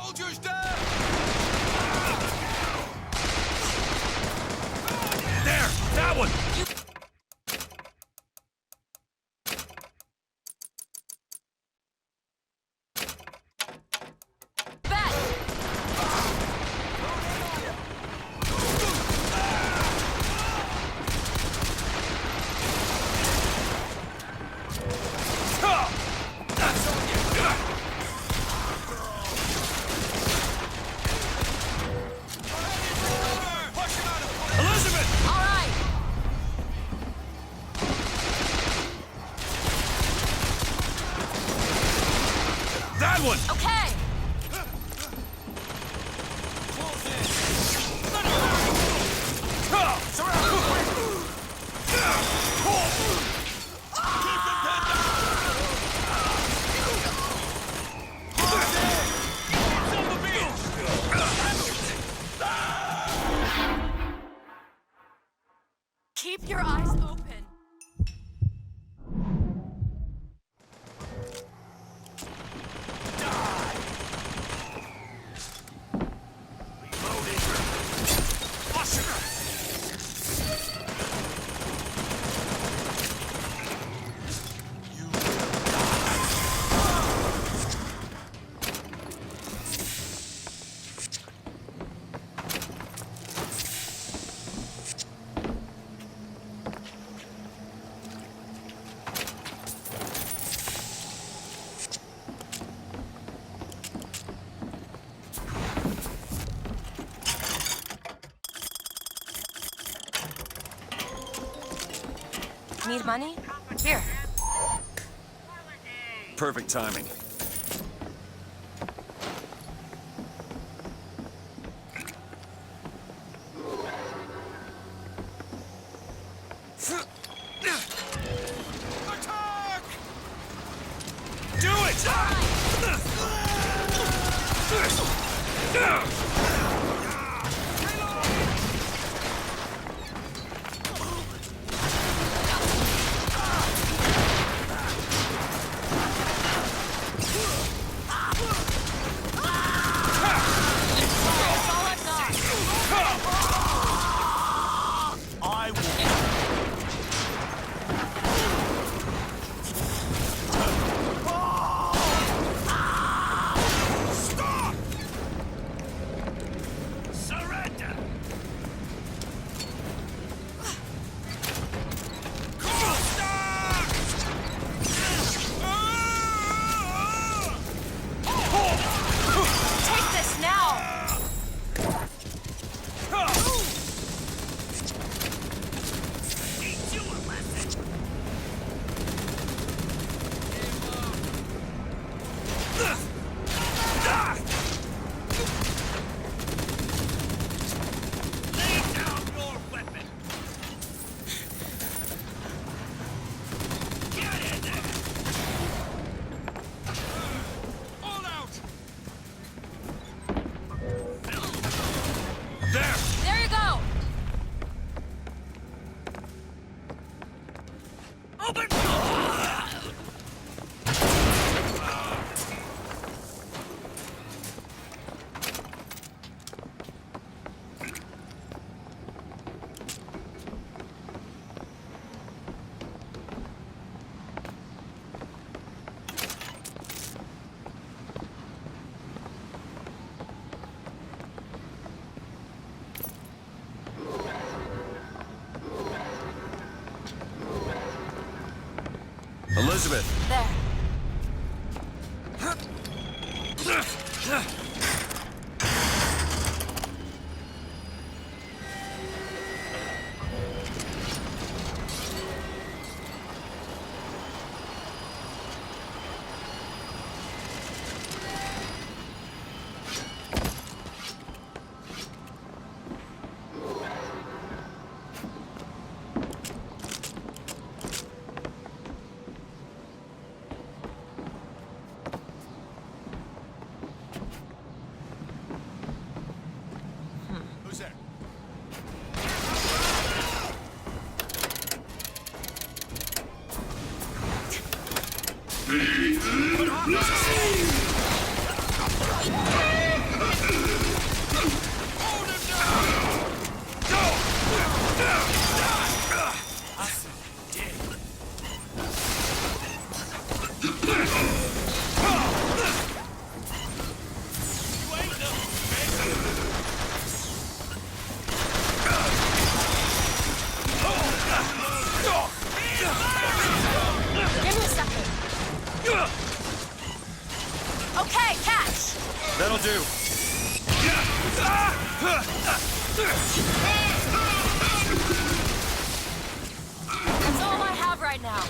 Soldiers down! There! That one! That one! Okay! Keep your eyes open. Need money? Here. Perfect timing. Attack! Do it! Elizabeth! There. Who's there? Let's see! do. That's all I have right now.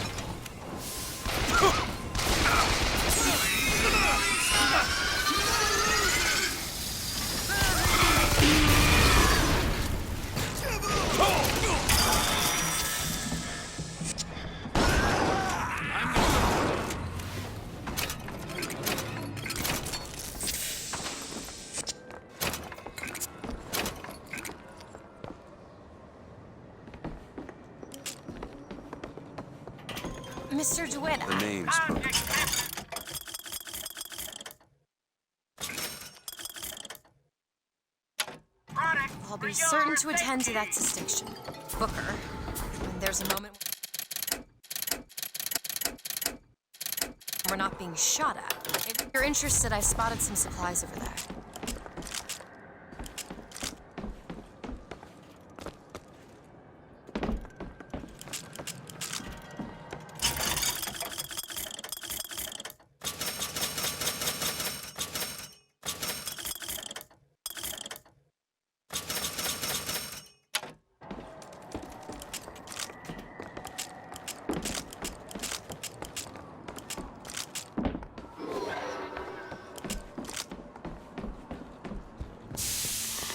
Mr. DeWitt, The name's I'll be certain to attend to that distinction. Booker, when there's a moment we're not being shot at. If you're interested, I spotted some supplies over there.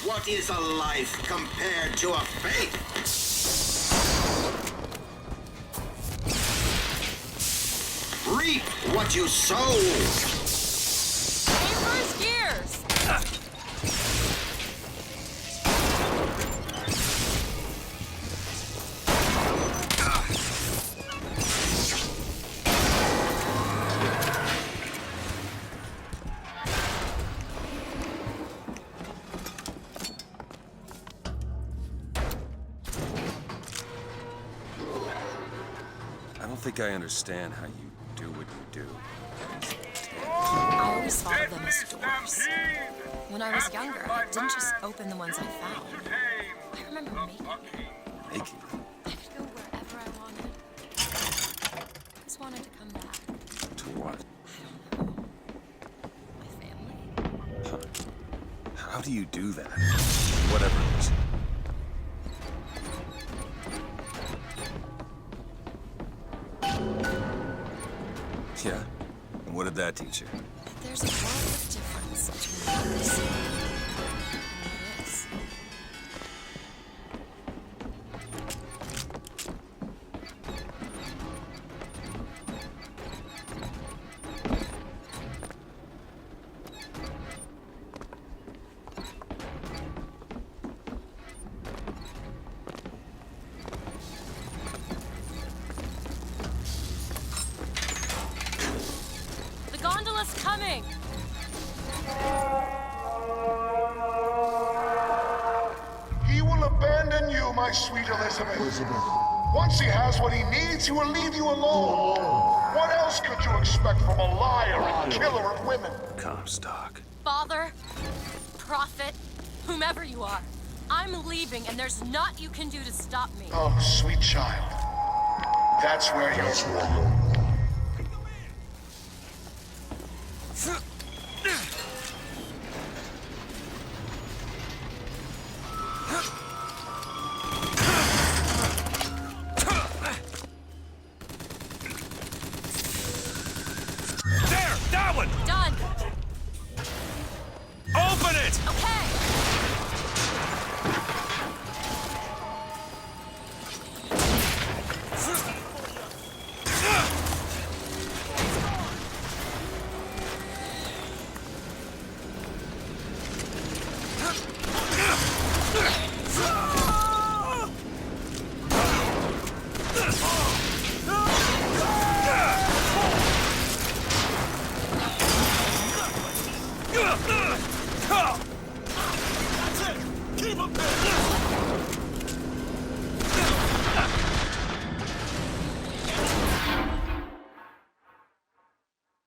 What is a life compared to a faith? Reap what you sow! Reverse gears! I don't think I understand how you do what you do. I always thought of them as doors. When I was younger, I didn't just open the ones I found. I remember making them. Making them? I could go wherever I wanted. I just wanted to come back. To what? I don't know. My family. Huh. How do you do that? Whatever it is. Yeah? And what did that teach you? But there's a world of difference between what we see and what is. The gondola's coming! He will abandon you, my sweet Elizabeth. Once he has what he needs, he will leave you alone. What else could you expect from a liar and killer of women? Comstock. Father, prophet, whomever you are, I'm leaving and there's naught you can do to stop me. Oh, sweet child. That's where you're... There! That one! Done! Open it! Okay!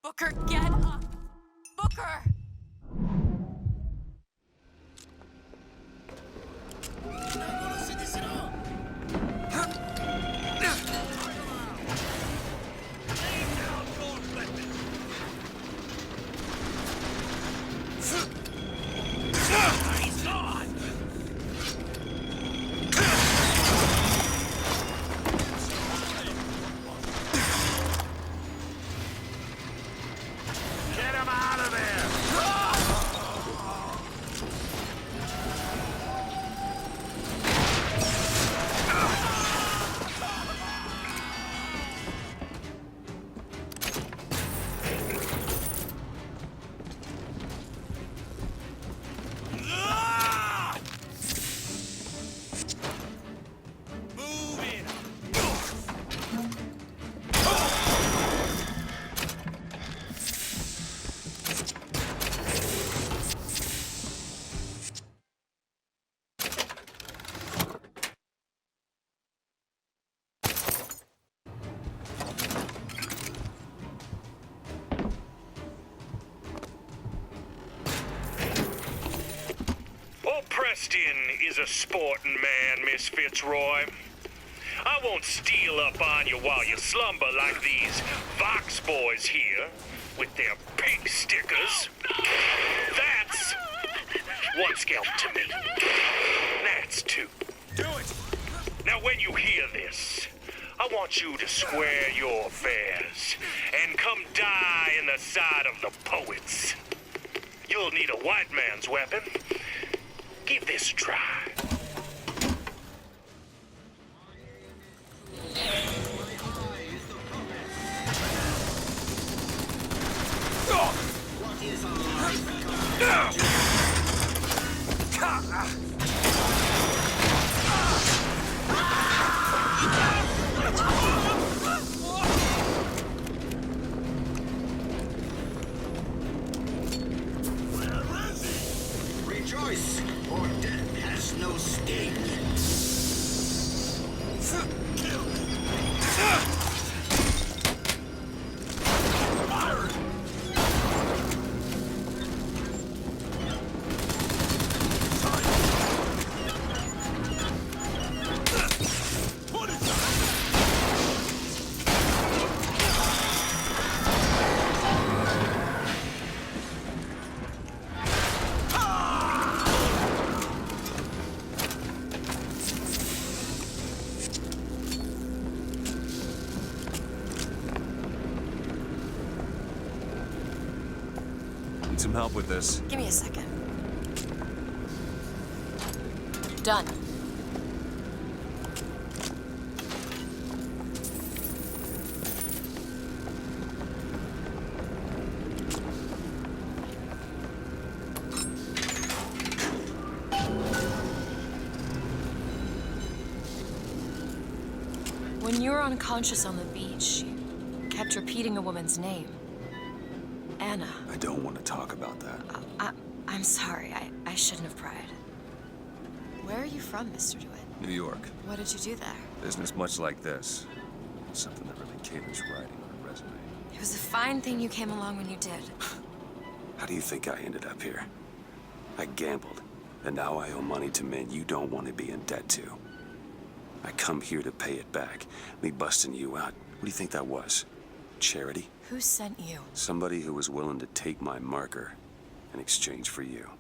Booker, get up! Booker! Weston is a sporting man, Miss Fitzroy. I won't steal up on you while you slumber like these Vox boys here, with their pink stickers. That's one scalp to me. That's two. Do it! Now when you hear this, I want you to square your affairs and come die in the side of the poets. You'll need a white man's weapon. Give this a try. What is a life compared Rejoice, for death has no sting. Need some help with this. Give me a second. Done. When you were unconscious on the beach, you kept repeating a woman's name. Anna. I don't want to talk about that. I'm sorry. I shouldn't have pried. Where are you from, Mr. DeWitt? New York. What did you do there? Business much like this. Something that really caters writing on a resume. It was a fine thing you came along when you did. How do you think I ended up here? I gambled, and now I owe money to men you don't want to be in debt to. I come here to pay it back. Me busting you out. What do you think that was? Charity? Who sent you? Somebody who was willing to take my marker in exchange for you.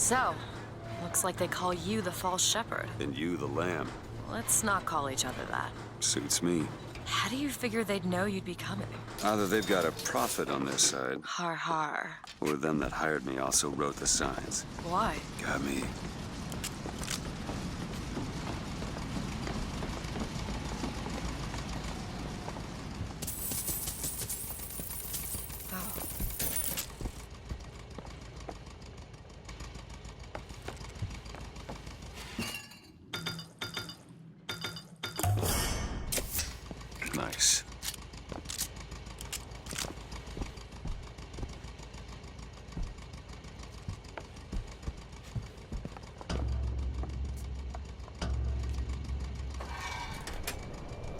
So, looks like they call you the false shepherd. And you the lamb. Let's not call each other that. Suits me. How do you figure they'd know you'd be coming? Either they've got a prophet on their side, Har har. or them that hired me also wrote the signs. Why? Got me. Oh. Nice.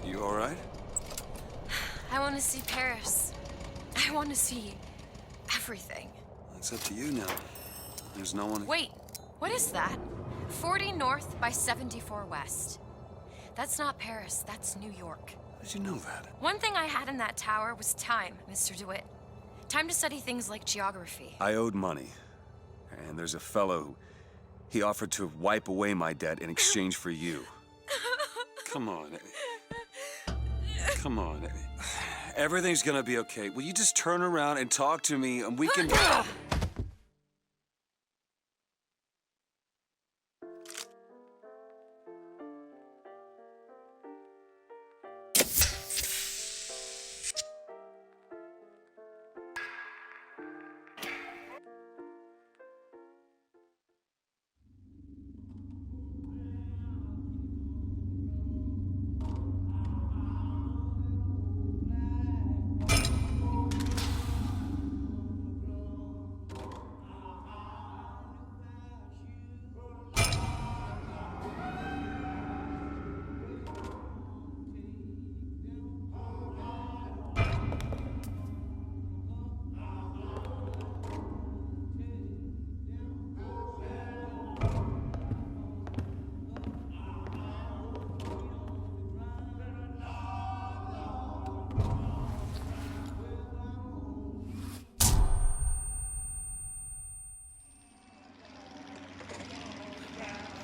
You all right? I want to see Paris. I want to see everything. It's up to you now. There's no one... Wait, what is that? 40 north by 74 west. That's not Paris, that's New York. How did you know that? One thing I had in that tower was time, Mr. DeWitt. Time to study things like geography. I owed money. And there's a fellow who... He offered to wipe away my debt in exchange for you. Come on. Come on. Everything's gonna be okay. Will you just turn around and talk to me and we can...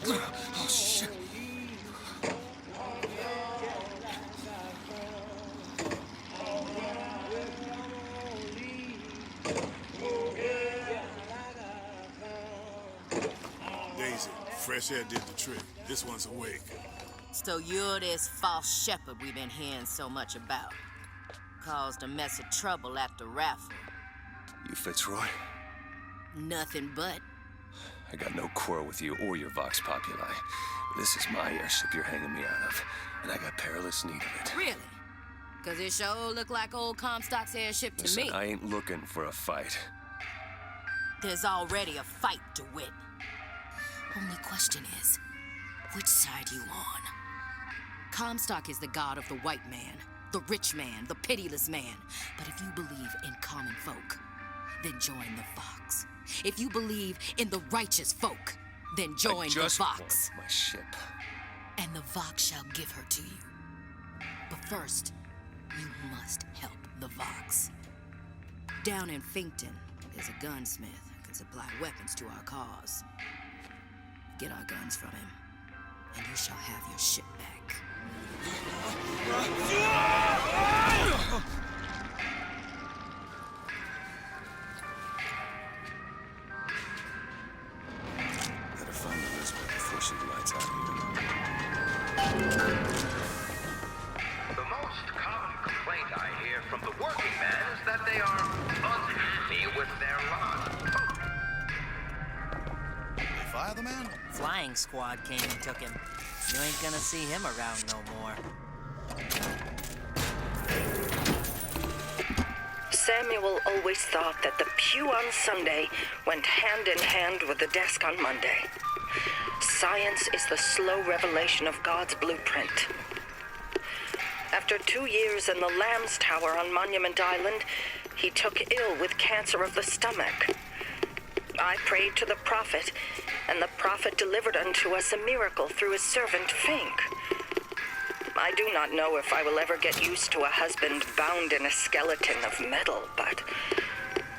Oh, shit. Daisy, fresh air did the trick. This one's awake. So you're this false shepherd we've been hearing so much about. Caused a mess of trouble at the raffle. You Fitzroy? Nothing but. I got no quarrel with you or your Vox Populi. This is my airship you're hanging me out of, and I got perilous need of it. Really? Cause it sure look like old Comstock's airship to Listen, me. I ain't looking for a fight. There's already a fight to win. Only question is, which side you on? Comstock is the god of the white man, the rich man, the pitiless man. But if you believe in common folk, then join the Vox. If you believe in the righteous folk, then join the Vox. Want my ship. And the Vox shall give her to you. But first, you must help the Vox. Down in Finkton, there's a gunsmith who can supply weapons to our cause. Get our guns from him, and you shall have your ship back. Better find Elizabeth before she lights out The most common complaint I hear from the working man is that they are unhappy with their lot. They fire the man? Flying squad came and took him. You ain't gonna see him around no more. Samuel always thought that the pew on Sunday went hand in hand with the desk on Monday. Science is the slow revelation of God's blueprint. After 2 years in the Lamb's Tower on Monument Island, he took ill with cancer of the stomach. I prayed to the prophet, and the prophet delivered unto us a miracle through his servant Fink. I do not know if I will ever get used to a husband bound in a skeleton of metal, but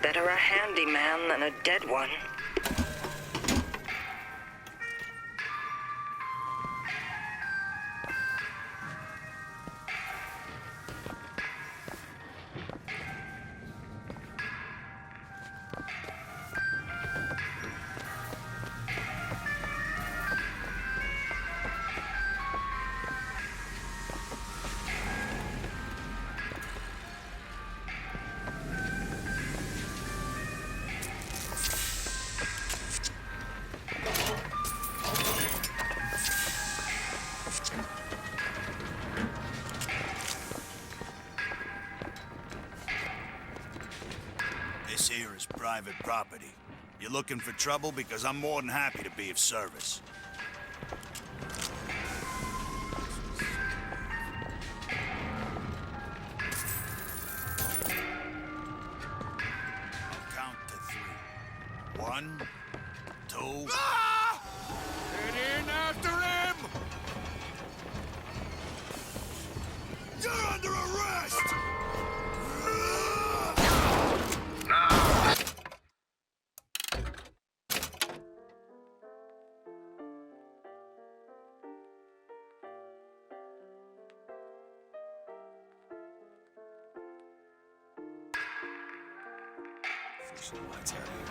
better a handy man than a dead one. private property. You looking for trouble? Because I'm more than happy to be of service. I'll count to 3. 1, 2... Ah! Get in after him! You're under arrest! Lights out here.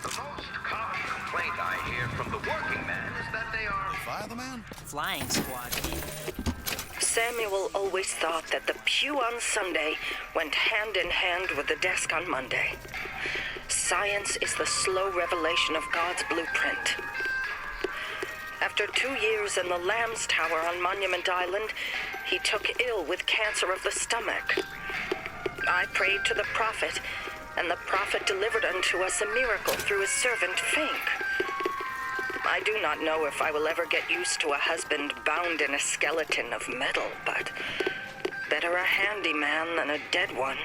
The most common complaint I hear from the working man is that they are... The fireman? Flying squad, Samuel always thought that the pew on Sunday went hand in hand with the desk on Monday. Science is the slow revelation of God's blueprint. After 2 years in the Lamb's Tower on Monument Island, he took ill with cancer of the stomach. I prayed to the prophet, and the prophet delivered unto us a miracle through his servant Fink. I do not know if I will ever get used to a husband bound in a skeleton of metal, but better a handy man than a dead one.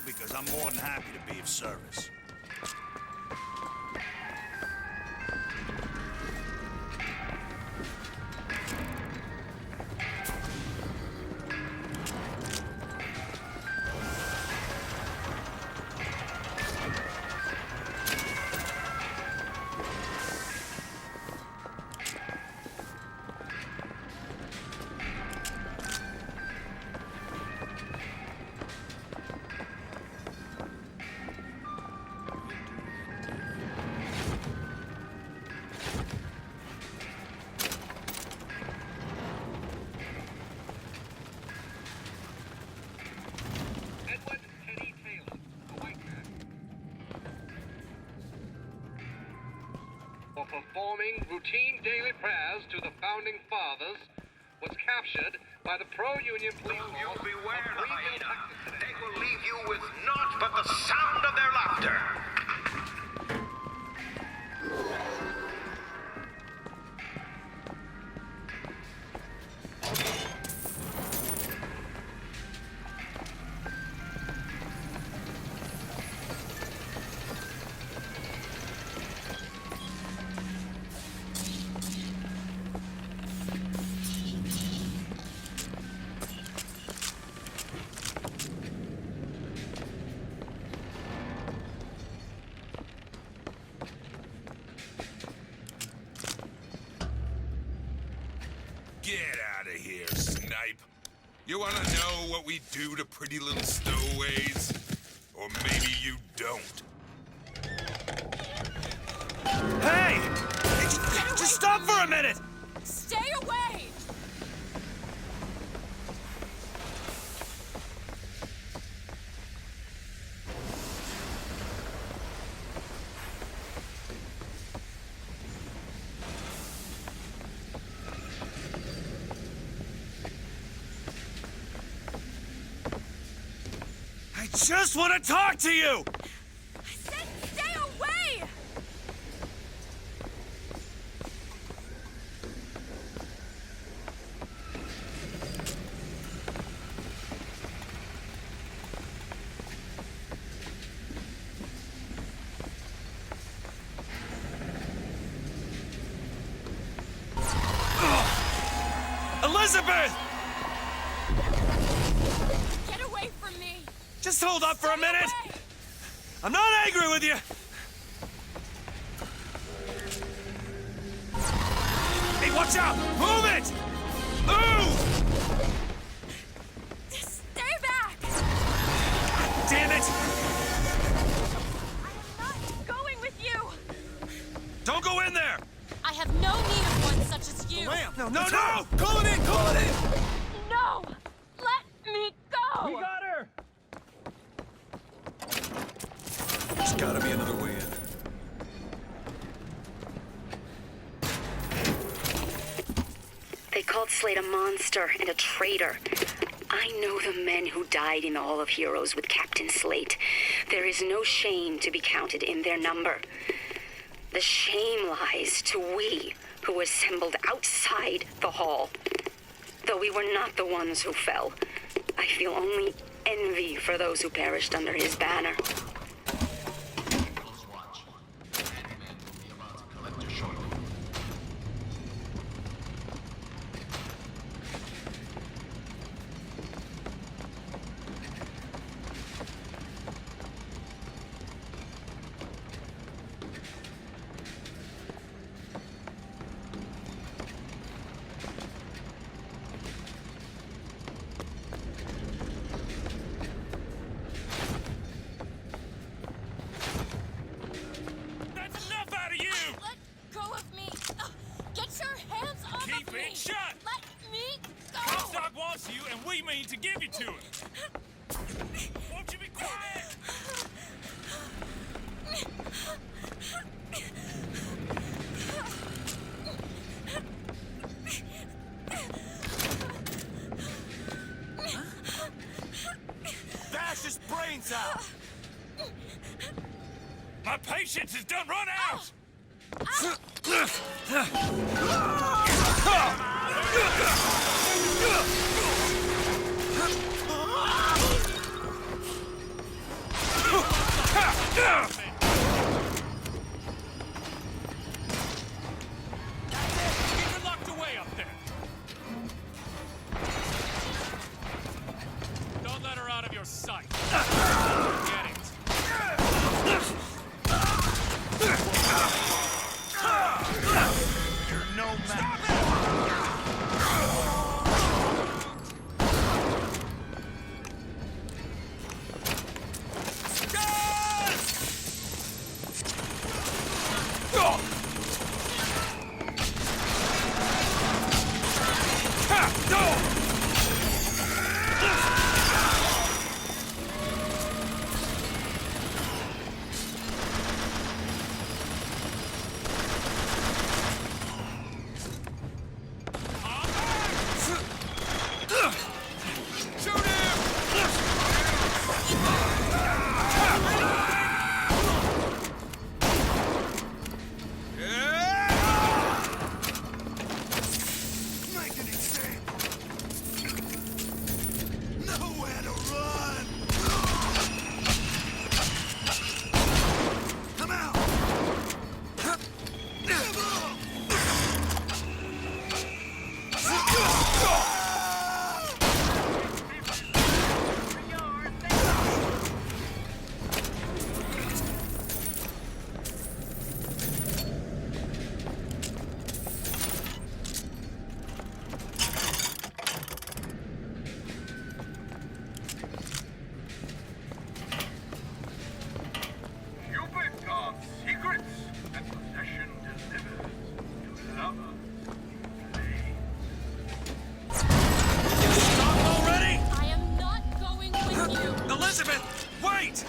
Because I'm more than happy to be of service. Performing routine daily prayers to the founding fathers, was captured by the pro-union police force. You beware the hyena. They will leave you with naught but the sound of their laughter. Get out of here, snipe. You want to know what we do to pretty little stowaways? Or maybe you don't. Hey! Just stop for a minute! Stay away! I just want to talk to you! I said stay away! Elizabeth! Get away from me! Just hold up for a minute! Away. I'm not angry with you! Hey, watch out! Move it! Move! Stay back! damn it! I'm not going with you! Don't go in there! I have no need of one such as you! Ma'am! No! Call it in! Call it in! No! Let me go! We got her! There's gotta be another way in. They called Slade a monster and a traitor. I know the men who died in the Hall of Heroes with Captain Slate. There is no shame to be counted in their number. The shame lies to we who assembled outside the hall. Though we were not the ones who fell, I feel only envy for those who perished under his banner. That's enough out of you! Let go of me! Get your hands off Keep of me! it shut! Let me go! Comstock wants you, and we mean to give you to him. Won't you be quiet? Bash his brains out! My patience is done run out! Keep her locked away up there. Don't let her out of your sight. Get it. You're no match. Nowhere to run! Come out! Cupid guards secrets and possession delivers to lovers. Stop already! I am not going with you! Elizabeth, wait!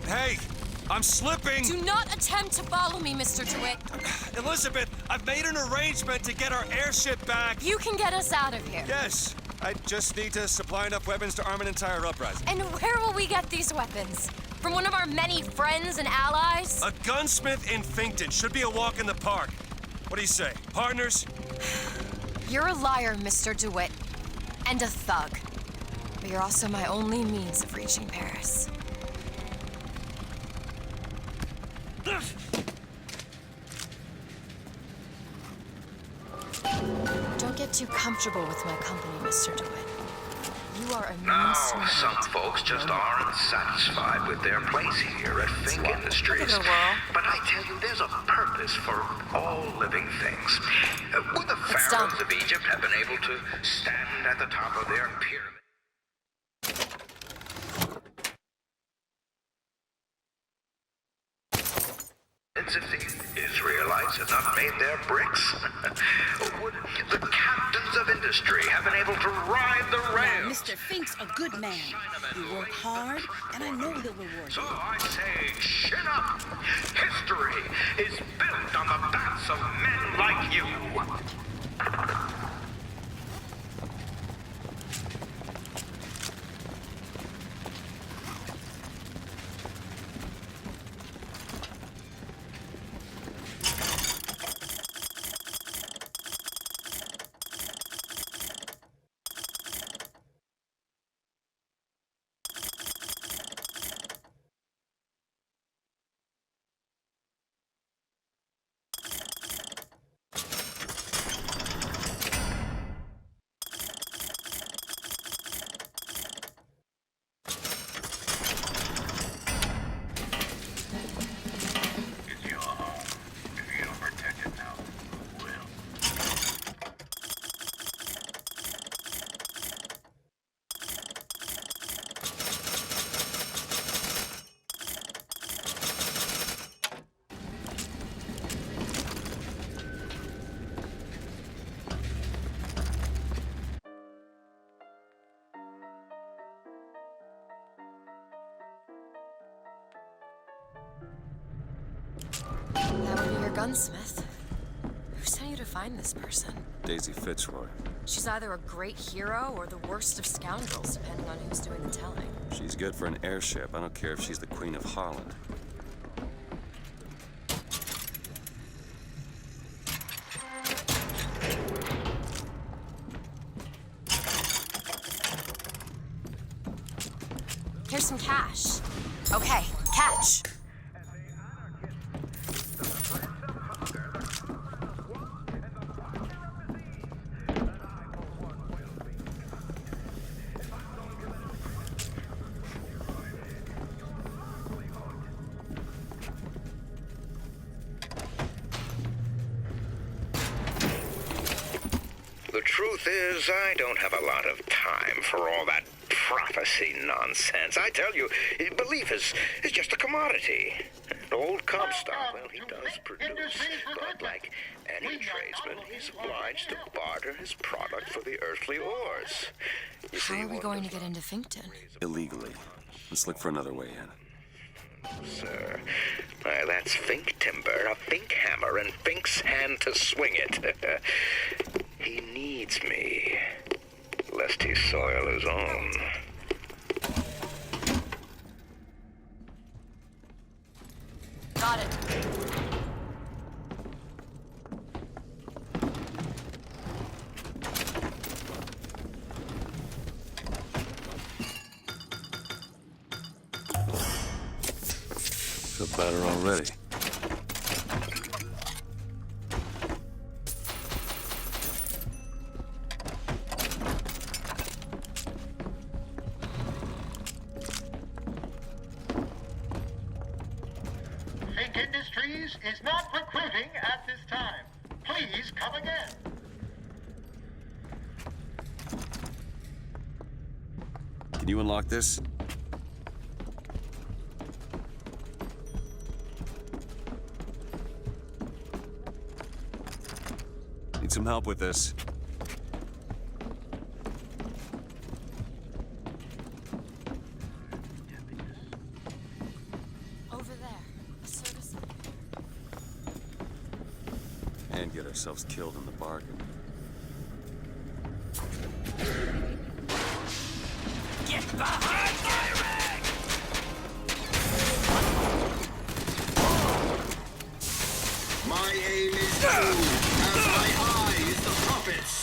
Hey! I'm slipping! Do not attempt to follow me, Mr. DeWitt. Elizabeth, I've made an arrangement to get our airship back. You can get us out of here. Yes, I just need to supply enough weapons to arm an entire uprising. And where will we get these weapons? From one of our many friends and allies? A gunsmith in Finkton should be a walk in the park. What do you say, partners? You're a liar, Mr. DeWitt. And a thug. But you're also my only means of reaching Paris. Don't get too comfortable with my company, Mr. DeWitt. You are a Now, means to an some end. folks just aren't satisfied with their place here at Fink Industries. Look at her, Will. But I tell you, there's a purpose for all living things. Would the It's pharaohs done. of Egypt have been able to stand at the top of their pyramid? If the Israelites had not made their bricks, would the captains of industry have been able to ride the rails? Mr. Fink's a good man. You work hard, and I know he'll reward So you. I say, chin up! History is built on the backs of men like you! It's your home. If you don't protect it now, who will? That would be your gunsmith. Who sent you to find this person? Daisy Fitzroy. She's either a great hero or the worst of scoundrels, depending on who's doing the telling. She's good for an airship. I don't care if she's the Queen of Holland. Here's some cash. Okay, catch. The truth is, I don't have a lot of time for all that prophecy nonsense. I tell you, belief is just a commodity. An old Comstock, well, he does produce, but like any tradesman, he's obliged to barter his product for the earthly ores. You How see, are we one going to does get not into Finkton? Illegally. Let's look for another way in. Sir. Why, that's Fink timber, a Fink hammer, and Fink's hand to swing it. He needs me, lest he soil his own. Got it. Feel better already. Fink Industries is not recruiting at this time. Please come again. Can you unlock this? Need some help with this. Over there. And get ourselves killed in the bargain. Get behind my rig! My aim is you, as my eye is the prophet's.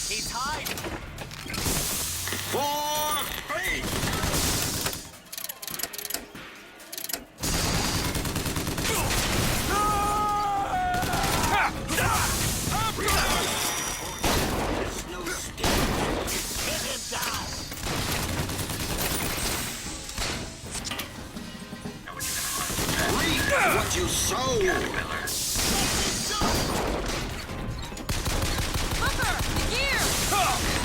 He's hiding. For faith! What you sow! Booker, the gear!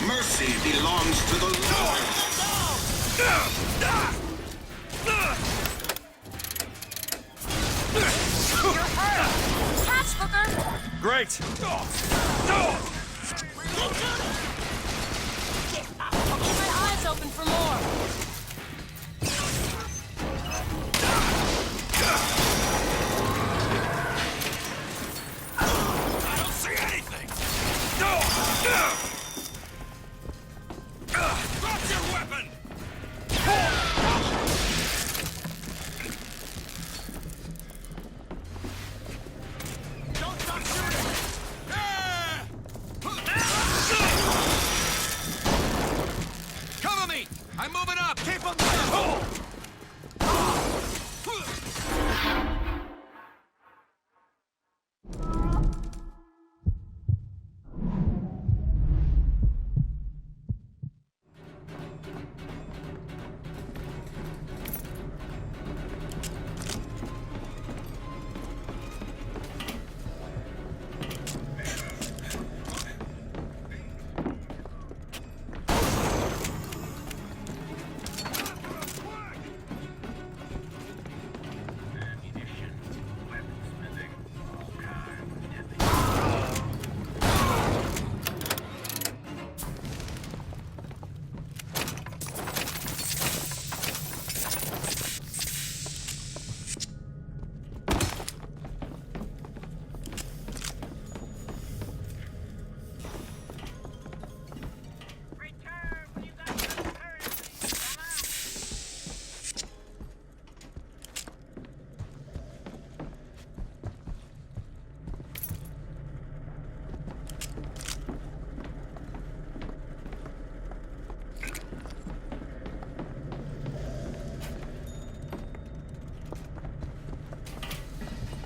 Mercy belongs to the Lord! You're hurt! Catch, Booker! Great! Keep my eyes open for more! Drop your weapon! Don't stop shooting! Cover me! I'm moving up! Keep him down!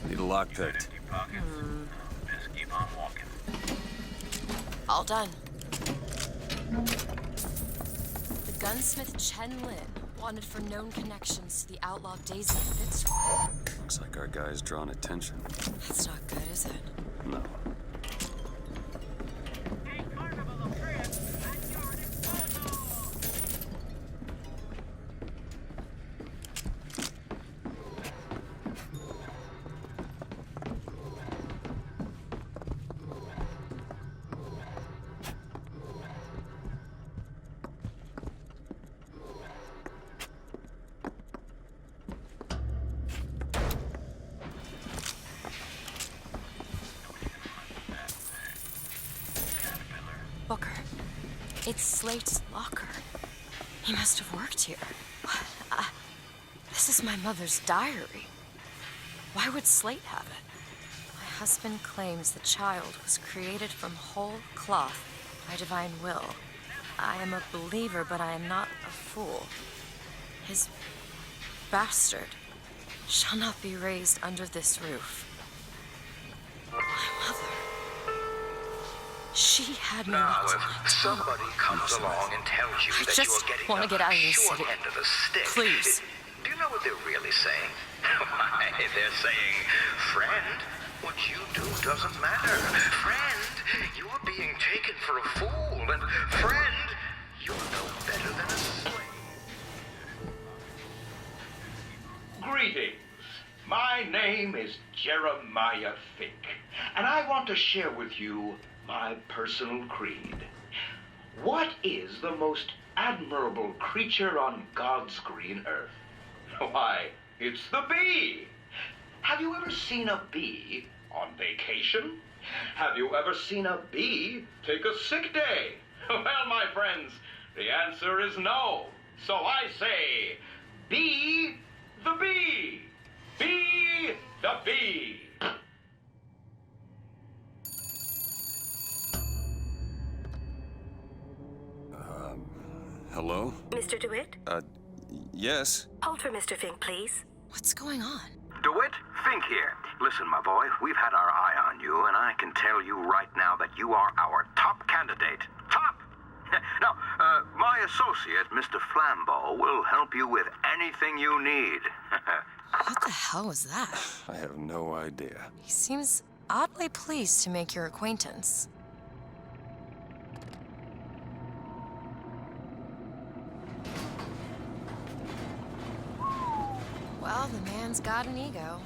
Need a lock picked. Just keep on walking. All done. The gunsmith Chen Lin wanted for known connections to the outlaw Daisy Fitzroy. Looks like our guy's drawn attention. That's not good, is it? No. Booker, it's Slate's locker. He must have worked here. This is my mother's diary. Why would Slate have it? My husband claims the child was created from whole cloth by divine will. I am a believer, but I am not a fool. His bastard shall not be raised under this roof. My mother. She had me Now, locked if in my somebody comes along and tells you I that just you're getting want to get out of this short city. end of the stick, Please. do you know what they're really saying? Why, they're saying, friend, what you do doesn't matter. Friend, you are being taken for a fool. And friend, you're no better than a slave. Greetings. My name is Jeremiah Fink, and I want to share with you my personal creed. What is the most admirable creature on God's green earth? Why, it's the bee. Have you ever seen a bee On vacation? Have you ever seen a bee take a sick day? Well, my friends, the answer is no. So I say, be the bee. Be the bee. Hello? Mr. DeWitt? Yes? Hold for Mr. Fink, please. What's going on? DeWitt, Fink here. Listen, my boy, we've had our eye on you, and I can tell you right now that you are our top candidate. Top! Now, my associate, Mr. Flambeau, will help you with anything you need. What the hell was that? I have no idea. He seems oddly pleased to make your acquaintance. Well, the man's got an ego.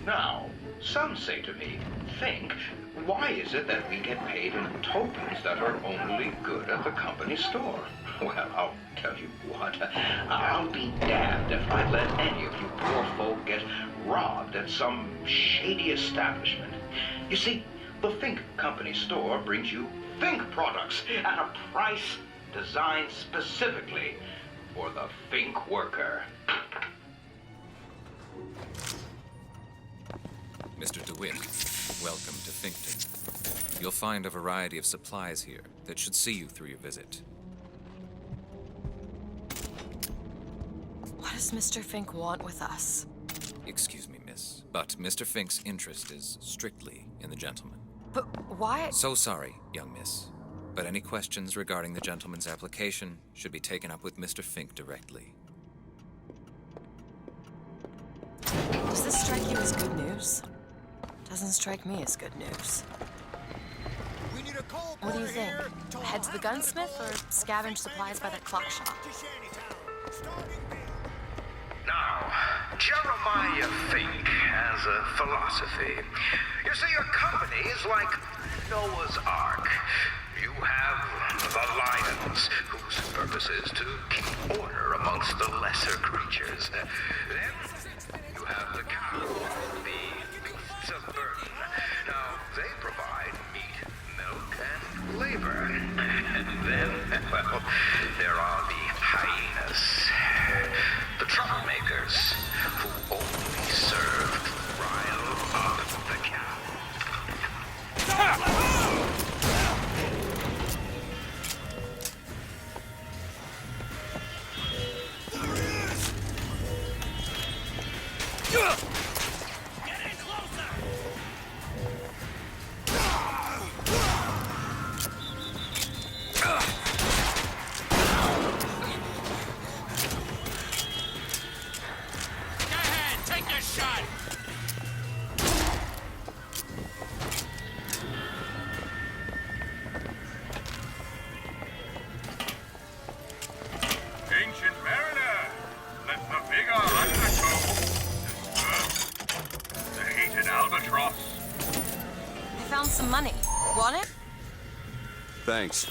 Now, some say to me, Fink, why is it that we get paid in tokens that are only good at the company store? Well, I'll tell you what, I'll be damned if I let any of you poor folk get robbed at some shady establishment. You see, the Fink Company store brings you Fink products at a price designed specifically for the Fink worker. Mr. DeWitt, welcome to Finkton. You'll find a variety of supplies here that should see you through your visit. What does Mr. Fink want with us? Excuse me, miss, but Mr. Fink's interest is strictly in the gentleman. But why? So sorry, young miss, but any questions regarding the gentleman's application should be taken up with Mr. Fink directly. Does this strike you as good news? Doesn't strike me as good news. What do you think? Head to the gunsmith or scavenge supplies by that clock shop? Now, Jeremiah Fink has a philosophy. You see, your company is like Noah's Ark. You have the lions, whose purpose is to keep order amongst the lesser creatures. Then you have the cows, the beasts of burden. Now, they provide meat, milk, and labor. And then, well, there are the hyenas, the troublemakers, who only serve to rile up the cow. Ancient mariner, let the big undertow. The hated albatross. I found some money. Want it? Thanks.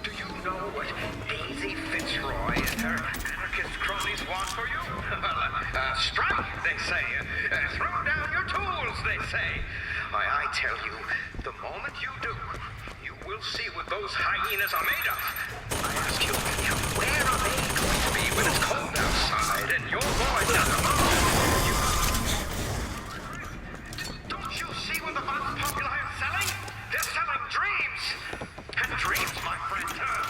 Do you know what Daisy Fitzroy they say. Throw down your tools, they say. Why, I tell you, the moment you do, you will see what those hyenas are made of. I ask you, where are they going to be when it's cold outside and your boy doesn't know? Don't you see what the Vox Populi are selling? They're selling dreams. And dreams, my friend,